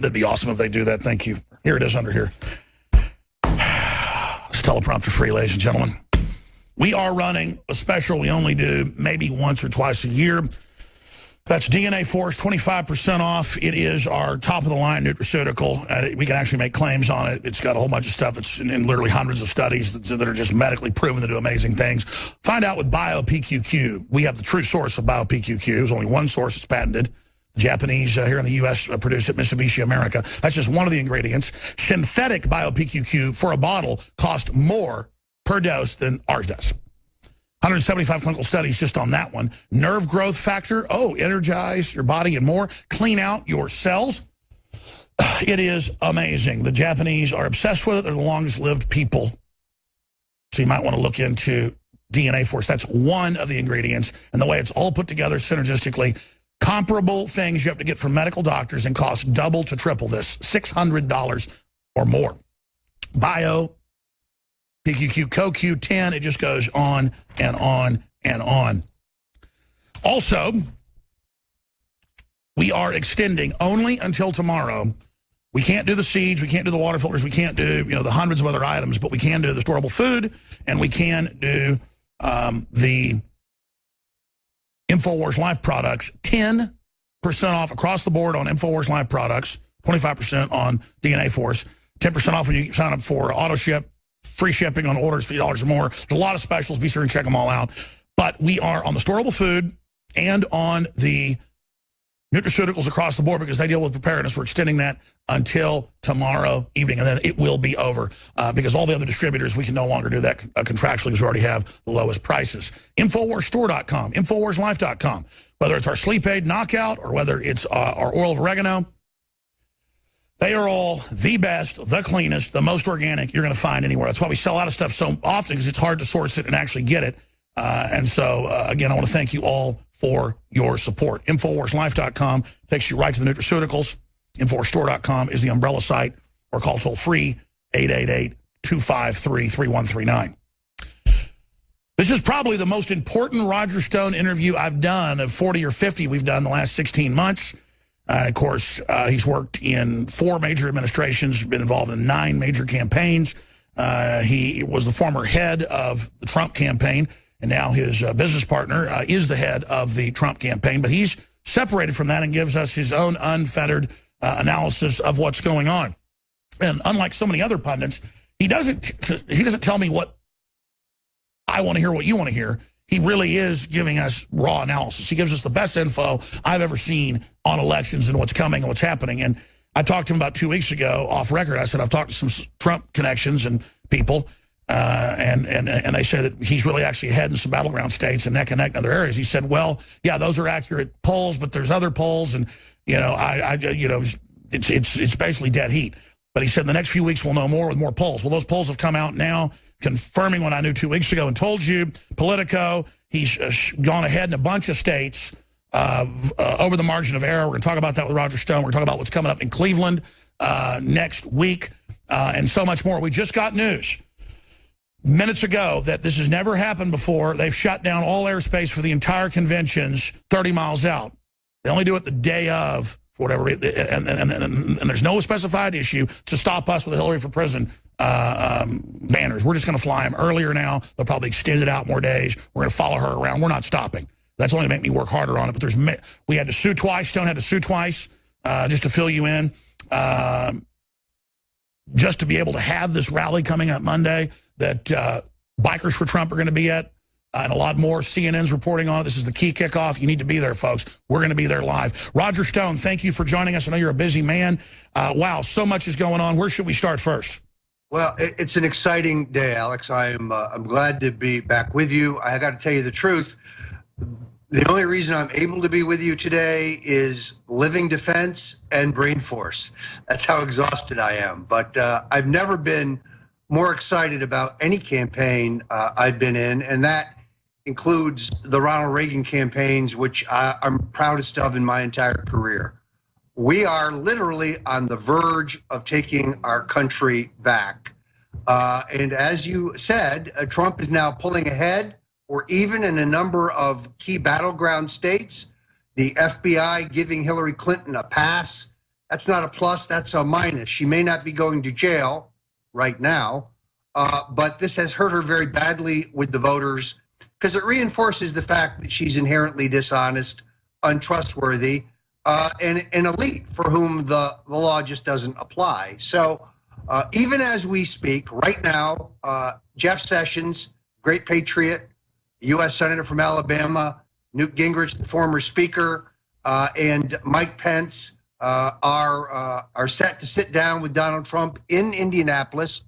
That'd be awesome if they do that. Thank you. Here it is under here. It's teleprompter free, ladies and gentlemen. We are running a special we only do maybe once or twice a year. That's DNA Force, 25% off. It is our top-of-the-line nutraceutical. We can actually make claims on it. It's got a whole bunch of stuff. It's in literally hundreds of studies that are just medically proven to do amazing things. Find out with BioPQQ. We have the true source of BioPQQ. There's only one source that's patented. Japanese here in the U.S. Produced at Mitsubishi America. That's just one of the ingredients. Synthetic BioPQQ for a bottle costs more per dose than ours does. 175 clinical studies just on that one. Nerve growth factor. Oh, energize your body and more. Clean out your cells. It is amazing. The Japanese are obsessed with it. They're the longest lived people. So you might want to look into DNA Force. That's one of the ingredients. And the way it's all put together synergistically. Comparable things you have to get from medical doctors and cost double to triple this. $600 or more. Bio PQQ, CoQ10, it just goes on and on and on. Also, we are extending only until tomorrow. We can't do the seeds, we can't do the water filters, we can't do the hundreds of other items, but we can do the storable food, and we can do the InfoWars Life products. 10% off across the board on InfoWars Life products, 25% on DNA Force, 10% off when you sign up for auto ship. Free shipping on orders, $50 or more. There's a lot of specials. Be sure and check them all out. But we are on the storable food and on the nutraceuticals across the board because they deal with preparedness. We're extending that until tomorrow evening, and then it will be over because all the other distributors, we can no longer do that contractually because we already have the lowest prices. InfoWarsStore.com, InfoWarsLife.com. Whether it's our sleep aid knockout or whether it's our oil of oregano, they are all the best, the cleanest, the most organic you're going to find anywhere. That's why we sell out of stuff so often because it's hard to source it and actually get it. And so, again, I want to thank you all for your support. InfoWarsLife.com takes you right to the nutraceuticals. InfoWarsStore.com is the umbrella site, or call toll-free 888-253-3139. This is probably the most important Roger Stone interview I've done of 40 or 50 we've done the last 16 months. Of course, he's worked in 4 major administrations, been involved in 9 major campaigns. He was the former head of the Trump campaign, and now his business partner is the head of the Trump campaign. But he's separated from that and gives us his own unfettered analysis of what's going on. And unlike so many other pundits, he doesn't tell me what I want to hear, what you want to hear. He really is giving us raw analysis. He gives us the best info I've ever seen on elections and what's coming and what's happening. And I talked to him about 2 weeks ago off record. I said, I've talked to some Trump connections and people, and they say that he's really actually ahead in some battleground states and neck in other areas. He said, well, yeah, those are accurate polls, but there's other polls, and it's basically dead heat. But he said in the next few weeks we'll know more with more polls. Well, those polls have come out now, confirming what I knew 2 weeks ago and told you. Politico, he's gone ahead in a bunch of states over the margin of error. We're going to talk about that with Roger Stone. We're going to talk about what's coming up in Cleveland next week and so much more. We just got news minutes ago that this has never happened before. They've shut down all airspace for the entire conventions 30 miles out. They only do it the day of, for whatever reason, and there's no specified issue to stop us with the Hillary for Prison banners. We're just going to fly them earlier now. They'll probably extend it out more days. We're going to follow her around. We're not stopping. That's only to make me work harder on it. But we had to sue twice. Stone had to sue twice just to fill you in, just to be able to have this rally coming up Monday that Bikers for Trump are going to be at. And a lot more. CNN's reporting on it. This is the key kickoff. You need to be there, folks. We're going to be there live. Roger Stone, thank you for joining us. I know you're a busy man. Wow, so much is going on. Where should we start first? Well, it's an exciting day, Alex. I'm glad to be back with you. I got to tell you the truth. The only reason I'm able to be with you today is living defense and brain force. That's how exhausted I am. But I've never been more excited about any campaign I've been in, and that includes the Ronald Reagan campaigns, which I'm proudest of in my entire career. We are literally on the verge of taking our country back. And as you said, Trump is now pulling ahead, or even in a number of key battleground states, the FBI giving Hillary Clinton a pass, That's not a plus, that's a minus. She may not be going to jail right now, but this has hurt her very badly with the voters because it reinforces the fact that she's inherently dishonest, untrustworthy, and an elite for whom the law just doesn't apply. So even as we speak right now, Jeff Sessions, great patriot, U.S. Senator from Alabama, Newt Gingrich, the former speaker, and Mike Pence are set to sit down with Donald Trump in Indianapolis.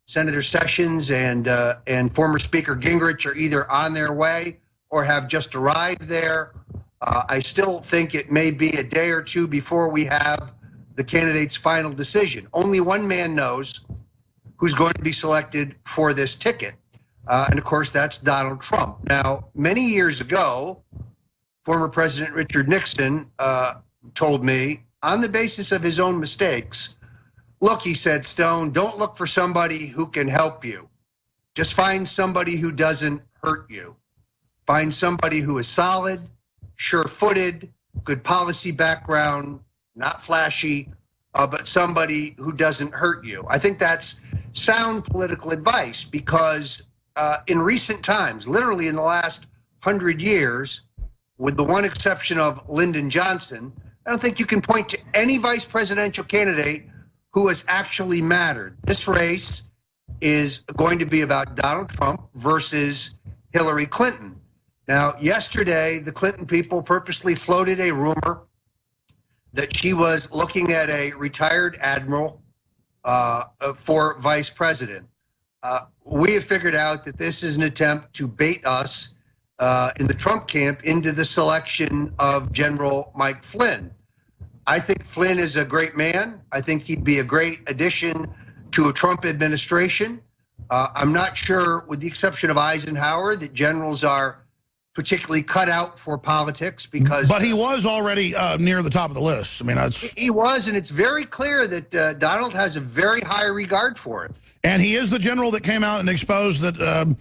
Senator Sessions and former Speaker Gingrich are either on their way or have just arrived there. I still think it may be a day or two before we have the candidate's final decision. Only one man knows who's going to be selected for this ticket. And of course, that's Donald Trump. Now, many years ago, former President Richard Nixon told me, on the basis of his own mistakes, look, he said, Stone, don't look for somebody who can help you. Just find somebody who doesn't hurt you. Find somebody who is solid, sure-footed, good policy background, not flashy, but somebody who doesn't hurt you. I think that's sound political advice because in recent times, literally in the last 100 years, with the one exception of Lyndon Johnson, I don't think you can point to any vice presidential candidate who has actually mattered. This race is going to be about Donald Trump versus Hillary Clinton. Now, yesterday, the Clinton people purposely floated a rumor that she was looking at a retired admiral for vice president. We have figured out that this is an attempt to bait us in the Trump camp into the selection of General Mike Flynn. I think Flynn is a great man. I think he'd be a great addition to a Trump administration. I'm not sure, with the exception of Eisenhower, that generals are particularly cut out for politics because... But he was already near the top of the list. I mean, he was, and it's very clear that Donald has a very high regard for it. And he is the general that came out and exposed that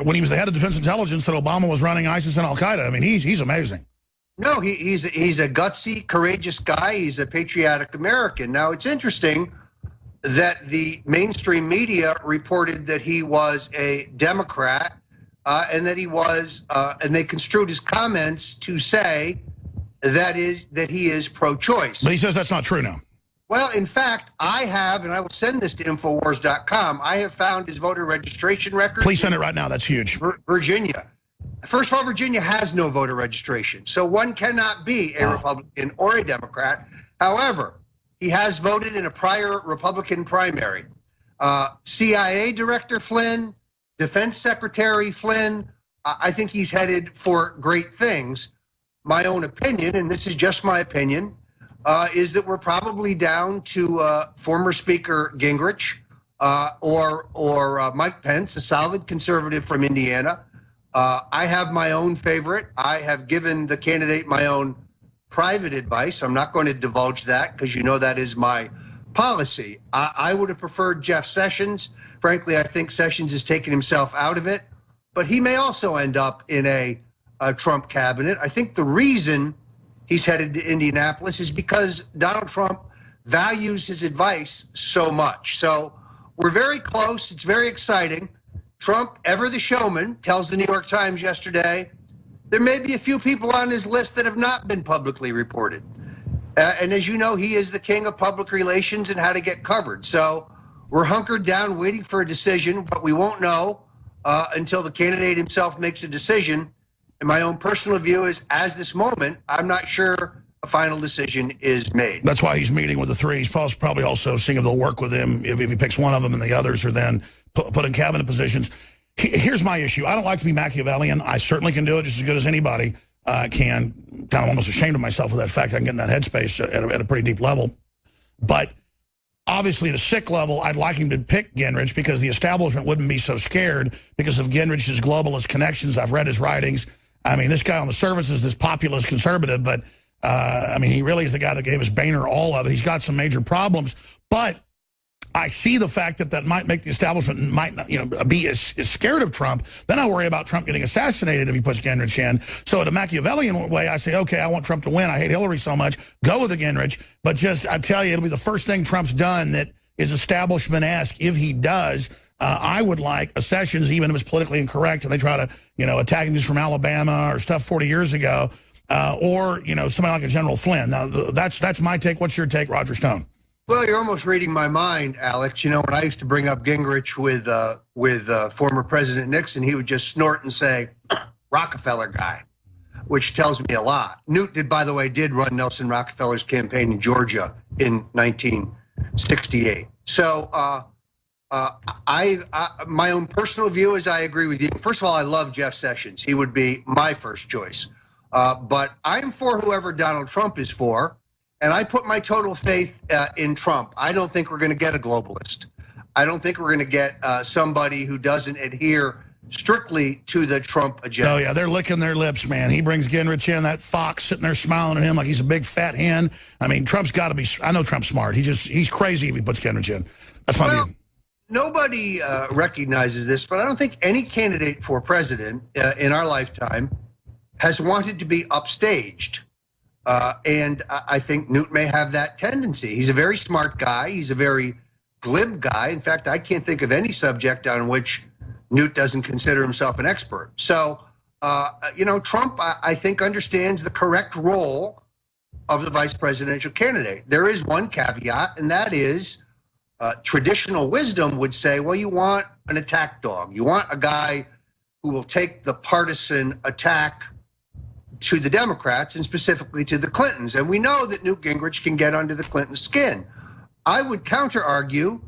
when he was the head of Defense Intelligence, that Obama was running ISIS and Al-Qaeda. I mean, he's amazing. No, he's a gutsy, courageous guy. He's a patriotic American. Now, it's interesting that the mainstream media reported that he was a Democrat and that he was, and they construed his comments to say that he is pro-choice. But he says that's not true now. Well, in fact, I have, and I will send this to Infowars.com, I have found his voter registration record. Please send it right now. That's huge. Virginia. First of all, Virginia has no voter registration, so one cannot be a Republican or a Democrat. However, he has voted in a prior Republican primary. CIA Director Flynn, Defense Secretary Flynn, I think he's headed for great things. My own opinion, and this is just my opinion, is that we're probably down to former Speaker Gingrich or Mike Pence, a solid conservative from Indiana. I have my own favorite. I have given the candidate my own private advice. I'm not going to divulge that because you know that is my policy. I would have preferred Jeff Sessions. Frankly, I think Sessions has taken himself out of it, but he may also end up in a Trump cabinet. I think the reason he's headed to Indianapolis is because Donald Trump values his advice so much. So we're very close. It's very exciting. Trump, ever the showman, tells the New York Times yesterday, there may be a few people on his list that have not been publicly reported. And as you know, he is the king of public relations and how to get covered. So we're hunkered down waiting for a decision, but we won't know until the candidate himself makes a decision. And my own personal view is, as this moment, I'm not sure a final decision is made. That's why he's meeting with the three. He's probably also seeing if they'll work with him, if he picks one of them and the others are then put in cabinet positions. Here's my issue. I don't like to be Machiavellian. I certainly can do it just as good as anybody can. Kind of almost ashamed of myself for that fact. I can get in that headspace at a pretty deep level. But obviously at a sick level, I'd like him to pick Gingrich because the establishment wouldn't be so scared because of Gingrich's globalist connections. I've read his writings. I mean, this guy on the surface is this populist conservative, but I mean, he really is the guy that gave us Boehner all of it. He's got some major problems, but I see the fact that that might make the establishment might not, be as scared of Trump. Then I worry about Trump getting assassinated if he puts Gingrich in. So in a Machiavellian way, I say, okay, I want Trump to win. I hate Hillary so much. Go with the Gingrich. But just, I tell you, it'll be the first thing Trump's done that is establishment-esque. If he does, I would like a Sessions, even if it's politically incorrect, and they try to, attack him just from Alabama or stuff 40 years ago, or, somebody like a General Flynn. Now, that's my take. What's your take, Roger Stone? Well, you're almost reading my mind, Alex. When I used to bring up Gingrich with former President Nixon, he would just snort and say, Rockefeller guy, which tells me a lot. Newt did run Nelson Rockefeller's campaign in Georgia in 1968. So my own personal view is I agree with you. First of all, I love Jeff Sessions. He would be my first choice. But I'm for whoever Donald Trump is for. And I put my total faith in Trump. I don't think we're going to get a globalist. I don't think we're going to get somebody who doesn't adhere strictly to the Trump agenda. Oh, yeah, they're licking their lips, man. He brings Gingrich in, that fox sitting there smiling at him like he's a big fat hen. I mean, Trump's got to be, I know Trump's smart. He's crazy if he puts Gingrich in. That's my view. Nobody recognizes this, but I don't think any candidate for president in our lifetime has wanted to be upstaged. And I think Newt may have that tendency. He's a very smart guy. He's a very glib guy. In fact, I can't think of any subject on which Newt doesn't consider himself an expert. So, Trump, I think, understands the correct role of the vice presidential candidate. There is one caveat, and that is traditional wisdom would say, well, you want an attack dog. You want a guy who will take the partisan attack to the Democrats and specifically to the Clintons. And we know that Newt Gingrich can get under the Clinton skin. I would counter-argue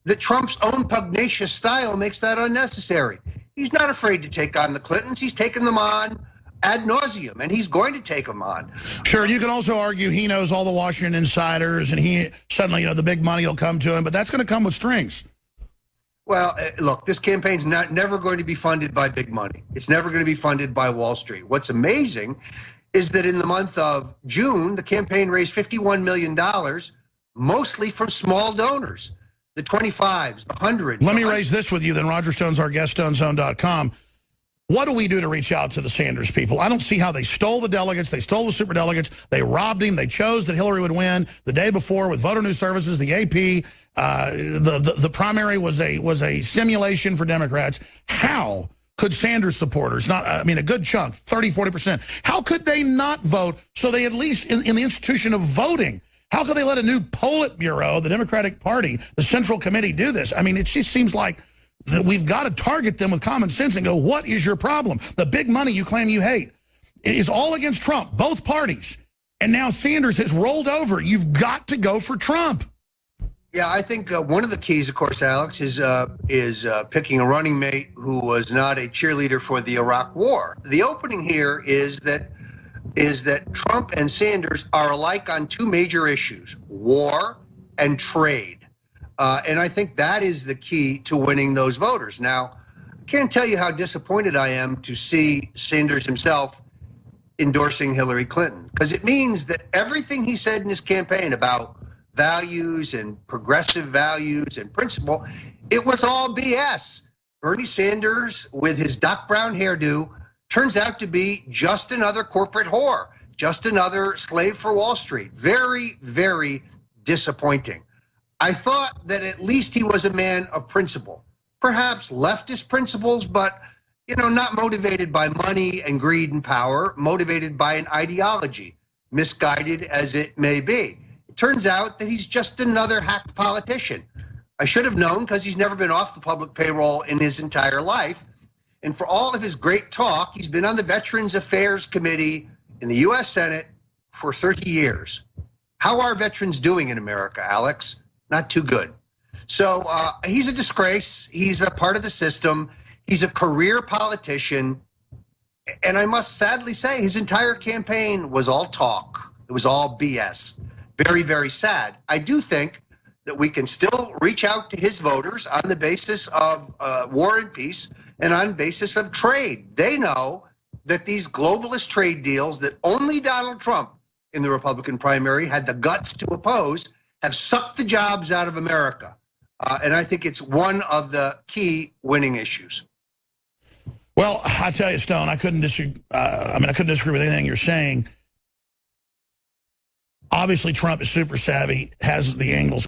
that Trump's own pugnacious style makes that unnecessary. He's not afraid to take on the Clintons. He's taken them on ad nauseum, and he's going to take them on. Sure, you can also argue he knows all the Washington insiders, and he suddenly, the big money will come to him, but that's going to come with strings. Well, look, this campaign's never going to be funded by big money. It's never going to be funded by Wall Street. What's amazing is that in the month of June, the campaign raised $51 million, mostly from small donors, the 25s, the 100s. Let me raise this with you, then. Roger Stone's our guest, StoneZone.com. What do we do to reach out to the Sanders people? I don't see how they stole the delegates. They stole the superdelegates. They robbed him. They chose that Hillary would win the day before with Voter News Services, the AP. The primary was a simulation for Democrats. How could Sanders supporters, a good chunk, 30, 40%, how could they not vote so they at least, in the institution of voting, how could they let a new Politburo, the Democratic Party, the Central Committee do this? I mean, it just seems like that we've got to target them with common sense and go, what is your problem? The big money you claim you hate is all against Trump, both parties. And now Sanders has rolled over. You've got to go for Trump. Yeah, I think one of the keys, of course, Alex, is picking a running mate who was not a cheerleader for the Iraq War. The opening here is that Trump and Sanders are alike on two major issues, war and trade. And I think that is the key to winning those voters. Now, I can't tell you how disappointed I am to see Sanders himself endorsing Hillary Clinton, because it means that everything he said in his campaign about values and progressive values and principle, it was all BS. Bernie Sanders, with his Doc Brown hairdo, turns out to be just another corporate whore, just another slave for Wall Street. Very, very disappointing. I thought that at least he was a man of principle, perhaps leftist principles, but, not motivated by money and greed and power, motivated by an ideology, misguided as it may be. It turns out that he's just another hack politician. I should have known, because he's never been off the public payroll in his entire life. And for all of his great talk, he's been on the Veterans Affairs Committee in the U.S. Senate for 30 years. How are veterans doing in America, Alex? Not too good. So he's a disgrace. He's a part of the system. He's a career politician. And I must sadly say his entire campaign was all talk. It was all BS. Very, very sad. I do think that we can still reach out to his voters on the basis of war and peace and on basis of trade. They know that these globalist trade deals that only Donald Trump in the Republican primary had the guts to oppose have sucked the jobs out of America. And I think it's one of the key winning issues. Well, I tell you, Stone, I couldn't disagree. I couldn't disagree with anything you're saying. Obviously, Trump is super savvy, has the angles